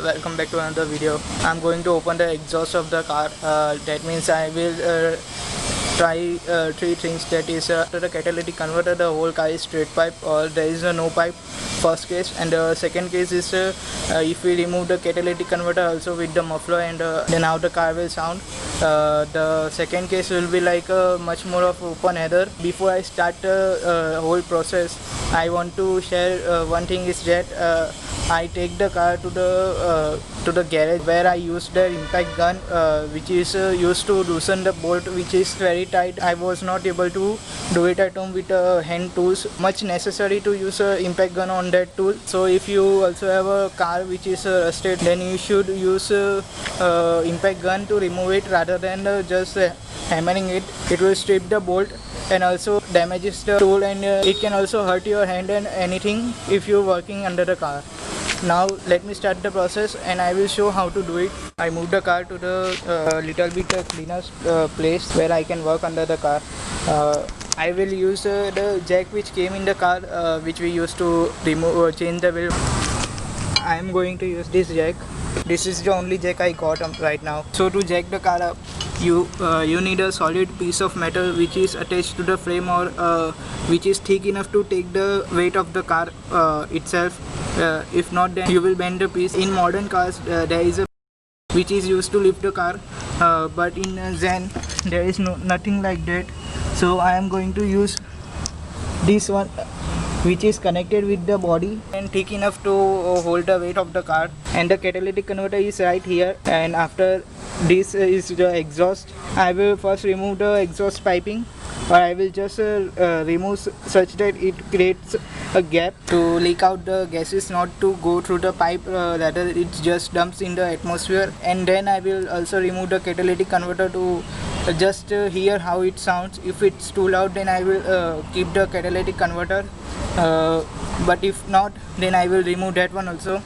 welcome back to another video. I'm going to open the exhaust of the car. That means I will try three things. That is, after the catalytic converter, the whole car is straight pipe or there is no pipe. First case, and the second case is if we remove the catalytic converter also with the muffler, and then how the car will sound. The second case will be like much more of open header. Before I start the whole process, I want to share one thing is that I take the car to the garage where I use the impact gun, which is used to loosen the bolt, which is very tight. I was not able to do it at home with hand tools. Much necessary to use impact gun on that tool. So if you also have a car which is rusted, then you should use impact gun to remove it rather than just hammering it. It will strip the bolt and also damages the tool, and it can also hurt your hand and anything if you're working under the car. Now let me start the process and I will show how to do it. I moved the car to the little bit cleaner place where I can work under the car. I will use the jack which came in the car, which we used to remove change the wheel. I am going to use this jack. This is the only jack I got right now. So to jack the car up, you need a solid piece of metal which is attached to the frame, or which is thick enough to take the weight of the car itself. If not, then you will bend the piece. In modern cars, there is a which is used to lift the car, but in Zen there is nothing like that. So I am going to use this one, which is connected with the body and thick enough to hold the weight of the car. And the catalytic converter is right here, and after this is the exhaust. I will first remove the exhaust piping, or I will just remove such that it creates a gap to leak out the gases, not to go through the pipe, rather it just dumps in the atmosphere. And then I will also remove the catalytic converter to just hear how it sounds. If it's too loud, then I will keep the catalytic converter, but if not, then I will remove that one also.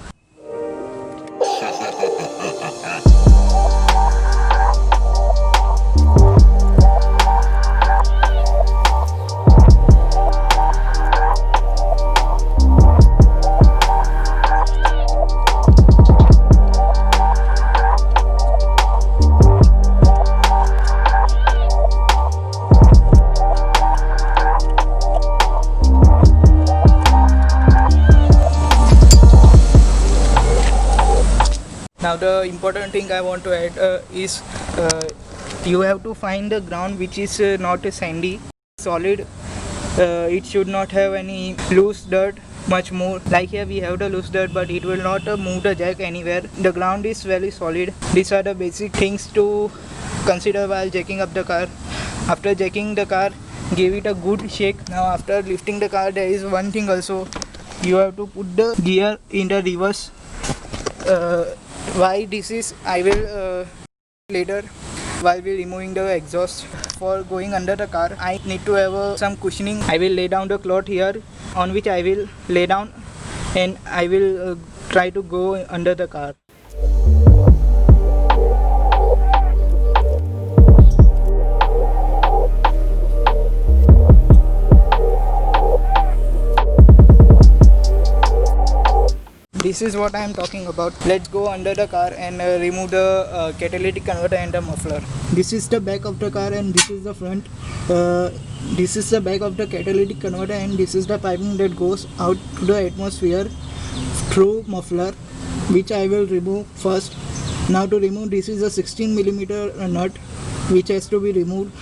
Now the important thing I want to add is you have to find the ground which is not sandy, solid. It should not have any loose dirt, much more. Like here we have the loose dirt, but it will not move the jack anywhere. The ground is very solid. These are the basic things to consider while jacking up the car. After jacking the car, give it a good shake. Now after lifting the car, there is one thing also. You have to put the gear in the reverse. Why this is, I will later while we removing the exhaust. For going under the car, I need to have some cushioning. I will lay down the cloth here on which I will lay down, and I will try to go under the car. This is what I am talking about. Let's go under the car and remove the catalytic converter and the muffler. This is the back of the car and this is the front. This is the back of the catalytic converter, and this is the piping that goes out to the atmosphere through muffler, which I will remove first. Now to remove, this is a 16mm nut which has to be removed.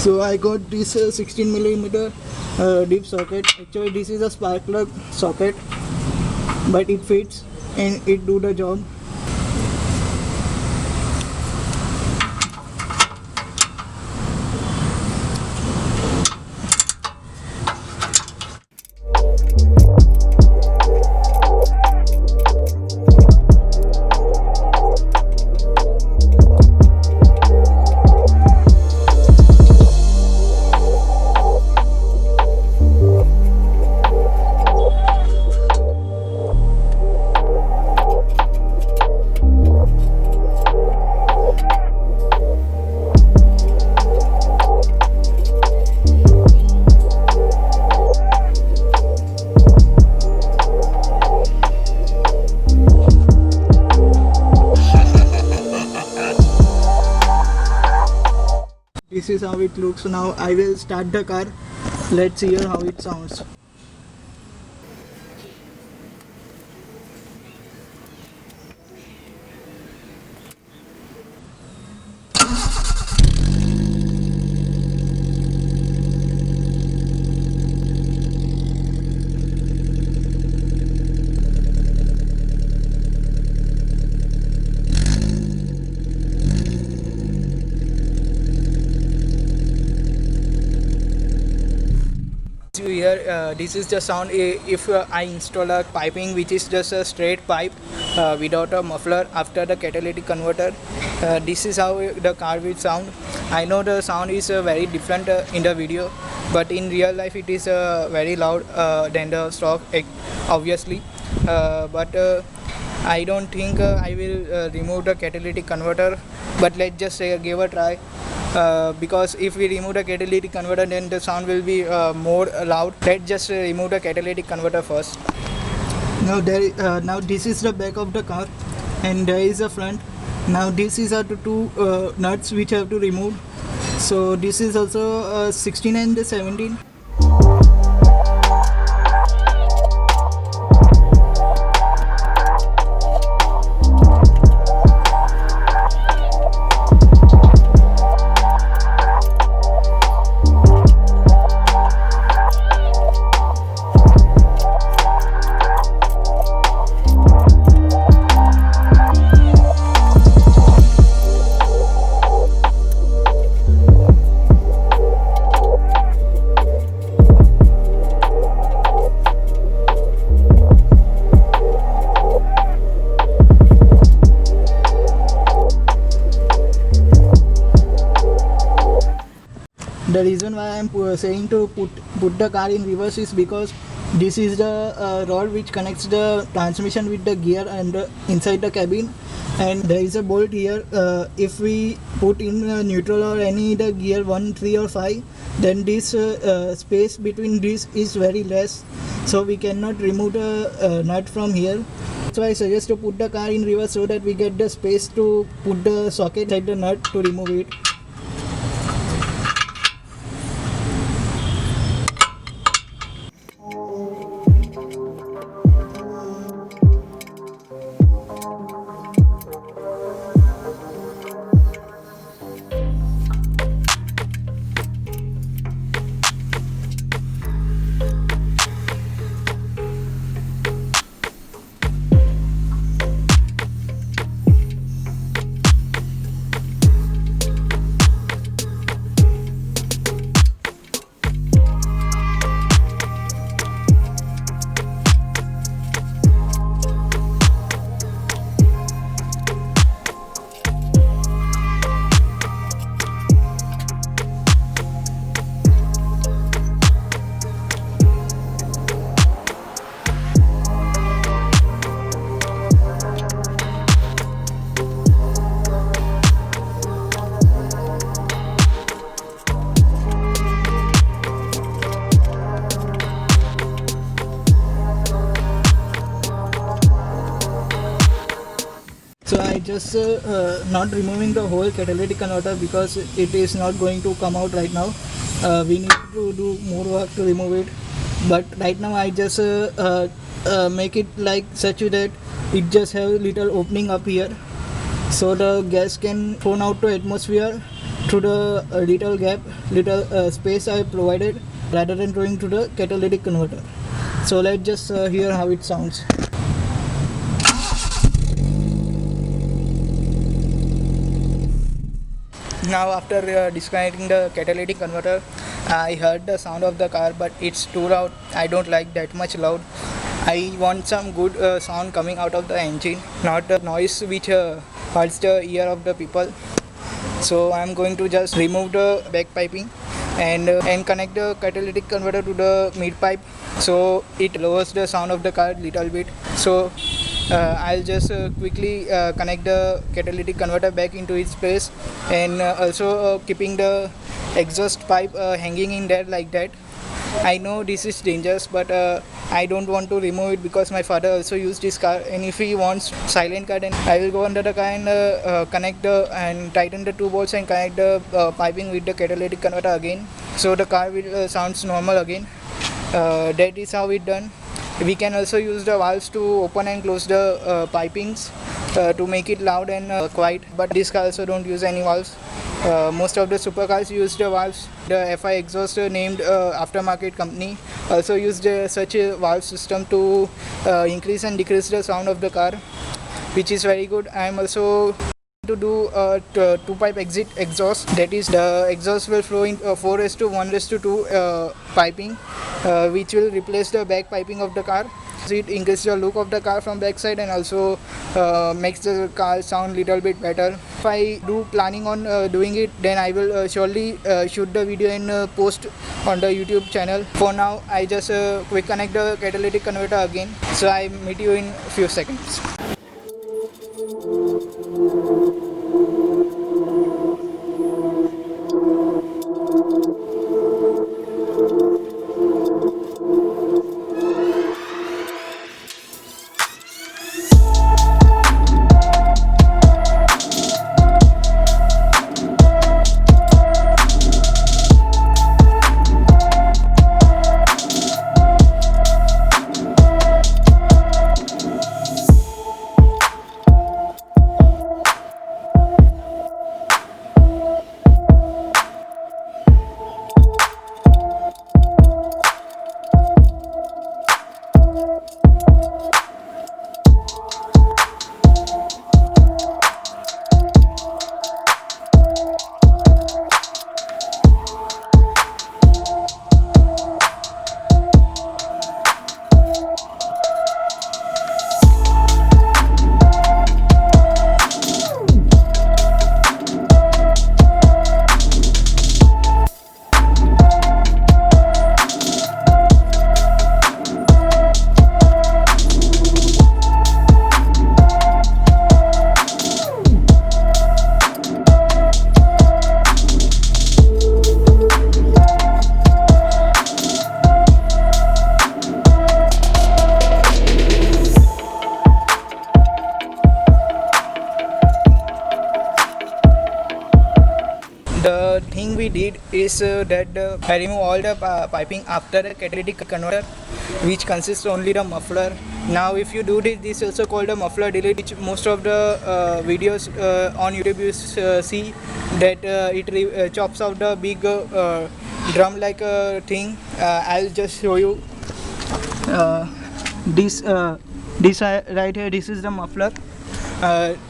So I got this 16mm deep socket. Actually this is a spark plug socket, but it fits and it do the job. is how it looks. Now I will start the car. Let's hear how it sounds. You hear this is the sound if I install a piping which is just a straight pipe without a muffler after the catalytic converter. This is how the car will sound. I know the sound is very different in the video, but in real life it is very loud than the stock, obviously. But I don't think I will remove the catalytic converter, but let's just give a try. Because if we remove the catalytic converter, then the sound will be more loud. Let's just remove the catalytic converter first. Now this is the back of the car, and there is the front. Now this is the two nuts which have to remove. So this is also 16 and 17. The reason why I am saying to put the car in reverse is because this is the rod which connects the transmission with the gear and inside the cabin, and there is a bolt here. If we put in neutral or any the gear 1, 3 or 5, then this space between this is very less, so we cannot remove the nut from here. So I suggest to put the car in reverse so that we get the space to put the socket inside the nut to remove it. So I just not removing the whole catalytic converter because it is not going to come out right now. We need to do more work to remove it, but right now I just make it like such that it just have a little opening up here, so the gas can thrown out to atmosphere through the little gap, little space I provided, rather than throwing to the catalytic converter. So let's just hear how it sounds. Now after disconnecting the catalytic converter, I heard the sound of the car, but it's too loud. I don't like that much loud. I want some good sound coming out of the engine, not the noise which hurts the ear of the people. So I'm going to just remove the back piping and connect the catalytic converter to the mid pipe, so it lowers the sound of the car little bit. So I'll just quickly connect the catalytic converter back into its place, and also keeping the exhaust pipe hanging in there like that. I know this is dangerous, but I don't want to remove it because my father also used this car, and if he wants silent car, then I will go under the car and connect and tighten the two bolts and connect the piping with the catalytic converter again, so the car will sounds normal again. That is how it done. We can also use the valves to open and close the pipings to make it loud and quiet, but this car also don't use any valves. Most of the supercars use the valves. The FI exhaust named aftermarket company also used such a valve system to increase and decrease the sound of the car, which is very good. I am also to do a two pipe exit exhaust, that is the exhaust will flow in 4:1:2 piping, which will replace the back piping of the car. So it increases the look of the car from backside and also makes the car sound little bit better. If I do planning on doing it, then I will surely shoot the video and post on the YouTube channel. For now, I just quick connect the catalytic converter again. So I meet you in few seconds. The thing we did is that I remove all the piping after the catalytic converter, which consists only the muffler. Now if you do this, this is also called a muffler delete, which most of the videos on YouTube you see that it chops out the big drum like thing. I'll just show you this right here. This is the muffler.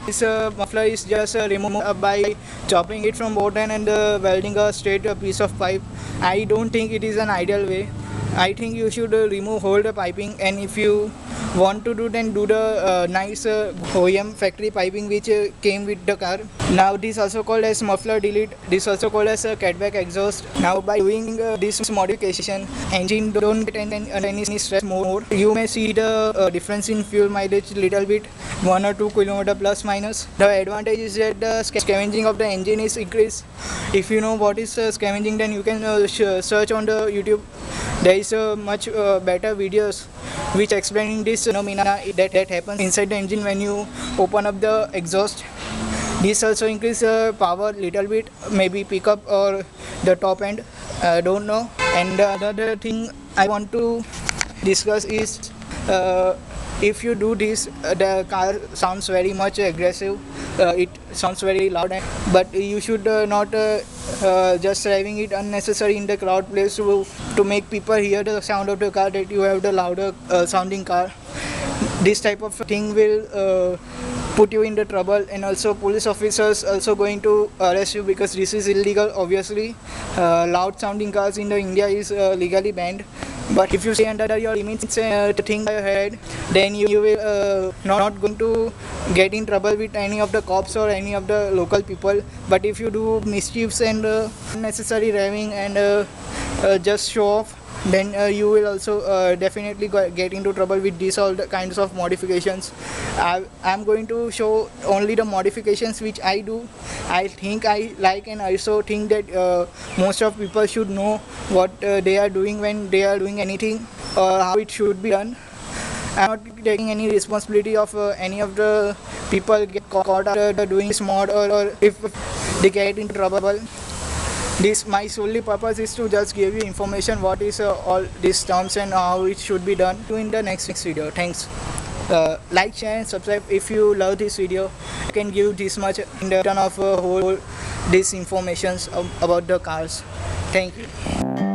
This muffler is just removed by chopping it from both ends and welding a straight piece of pipe. I don't think it is an ideal way. I think you should remove whole the piping, and if you want to do, then do the nice OEM factory piping which came with the car. Now this also called as muffler delete. This also called as a catback exhaust. Now by doing this modification, engine don't get any stress more. You may see the difference in fuel mileage little bit, 1 or 2 kilometer plus minus. The advantage is that the scavenging of the engine is increased. If you know what is scavenging, then you can search on the YouTube. There is much better videos which explaining this phenomena that happens inside the engine when you open up the exhaust. This also increase power little bit, maybe pickup or the top end, don't know. And another thing I want to discuss is if you do this, the car sounds very much aggressive. It sounds very loud, but you should not just driving it unnecessary in the crowd place to make people hear the sound of the car that you have the louder sounding car. This type of thing will put you in the trouble, and also police officers also going to arrest you because this is illegal. Obviously, loud sounding cars in the India is legally banned. But if you stay under your limits and think ahead, then you will not going to get in trouble with any of the cops or any of the local people. But if you do mischiefs and unnecessary driving and just show off, then you will also definitely get into trouble with these all the kinds of modifications. I'm going to show only the modifications which I do. I think I like, and I also think that most of people should know what they are doing when they are doing anything. or how it should be done. I'm not taking any responsibility of any of the people get caught after doing this mod, or if they get into trouble. This my solely purpose is to just give you information what is all these terms and how it should be done. In the next video. Thanks. Like, share and subscribe if you love this video. I can give this much in the return of whole these informations about the cars. Thank you.